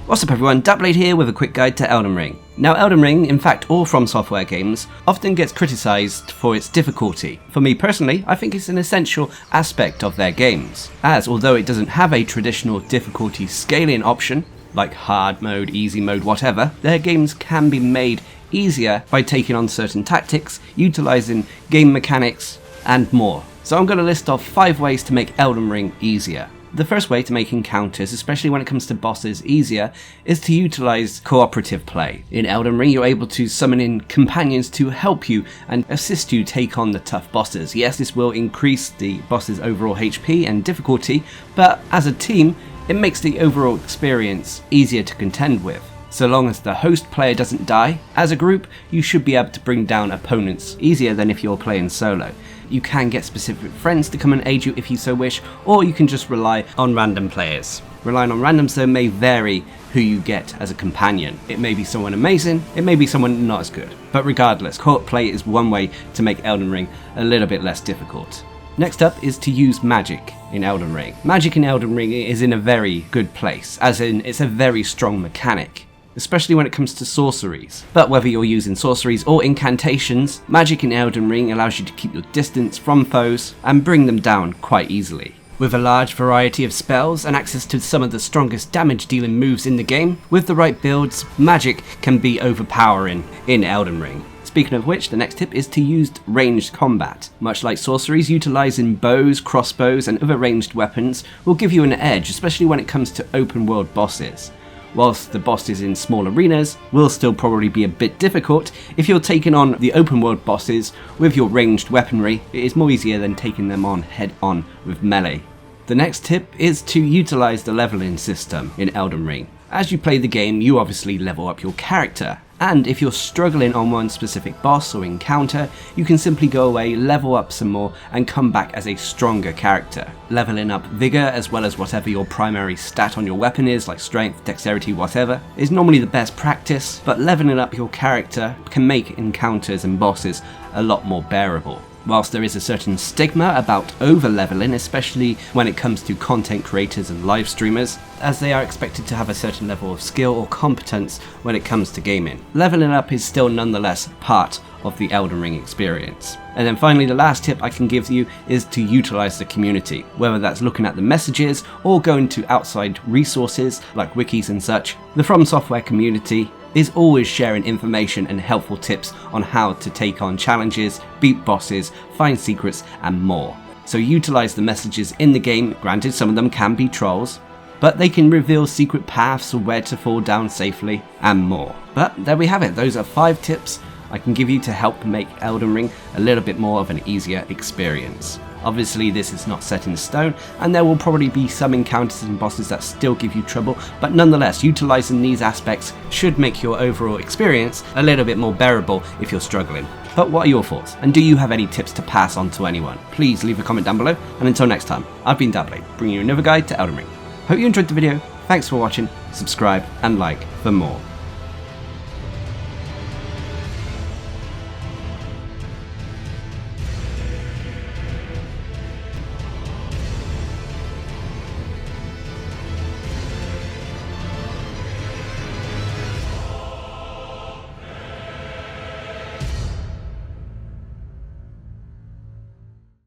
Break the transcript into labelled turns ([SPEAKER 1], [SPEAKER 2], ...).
[SPEAKER 1] What's up everyone, Darcblade here with a quick guide to Elden Ring. Now Elden Ring, in fact all From Software games, often gets criticised for its difficulty. For me personally, I think it's an essential aspect of their games, as although it doesn't have a traditional difficulty scaling option, like hard mode, easy mode, whatever, their games can be made easier by taking on certain tactics, utilising game mechanics, and more. So I'm going to list off 5 ways to make Elden Ring easier. The first way to make encounters, especially when it comes to bosses, easier is to utilise cooperative play. In Elden Ring you're able to summon in companions to help you and assist you take on the tough bosses. Yes, this will increase the boss's overall HP and difficulty, but as a team it makes the overall experience easier to contend with. So long as the host player doesn't die, as a group you should be able to bring down opponents easier than if you're playing solo. You can get specific friends to come and aid you if you so wish, or you can just rely on random players. Relying on randoms though may vary who you get as a companion. It may be someone amazing, it may be someone not as good. But regardless, co-op play is one way to make Elden Ring a little bit less difficult. Next up is to use magic in Elden Ring. Magic in Elden Ring is in a very good place, as in it's a very strong mechanic, especially when it comes to sorceries. But whether you're using sorceries or incantations, magic in Elden Ring allows you to keep your distance from foes and bring them down quite easily. With a large variety of spells and access to some of the strongest damage dealing moves in the game, with the right builds, magic can be overpowering in Elden Ring. Speaking of which, the next tip is to use ranged combat. Much like sorceries, utilising bows, crossbows and other ranged weapons will give you an edge, especially when it comes to open world bosses. Whilst the bosses in small arenas will still probably be a bit difficult, if you're taking on the open world bosses with your ranged weaponry, it is more easier than taking them on head on with melee. The next tip is to utilise the leveling system in Elden Ring. As you play the game, you obviously level up your character, and if you're struggling on one specific boss or encounter, you can simply go away, level up some more, and come back as a stronger character. Leveling up vigor as well as whatever your primary stat on your weapon is, like strength, dexterity, whatever, is normally the best practice, but leveling up your character can make encounters and bosses a lot more bearable. Whilst there is a certain stigma about over-leveling, especially when it comes to content creators and live streamers, as they are expected to have a certain level of skill or competence when it comes to gaming. Leveling up is still nonetheless part of the Elden Ring experience. And then finally, the last tip I can give you is to utilise the community, whether that's looking at the messages or going to outside resources like wikis and such. The From Software community is always sharing information and helpful tips on how to take on challenges, beat bosses, find secrets and more. So utilise the messages in the game. Granted, some of them can be trolls, but they can reveal secret paths or where to fall down safely and more. But there we have it, those are 5 tips I can give you to help make Elden Ring a little bit more of an easier experience. Obviously this is not set in stone and there will probably be some encounters and bosses that still give you trouble, but nonetheless utilising these aspects should make your overall experience a little bit more bearable if you're struggling. But what are your thoughts, and do you have any tips to pass on to anyone? Please leave a comment down below, and until next time, I've been Darcblade, bringing you another guide to Elden Ring. Hope you enjoyed the video, thanks for watching, subscribe and like for more.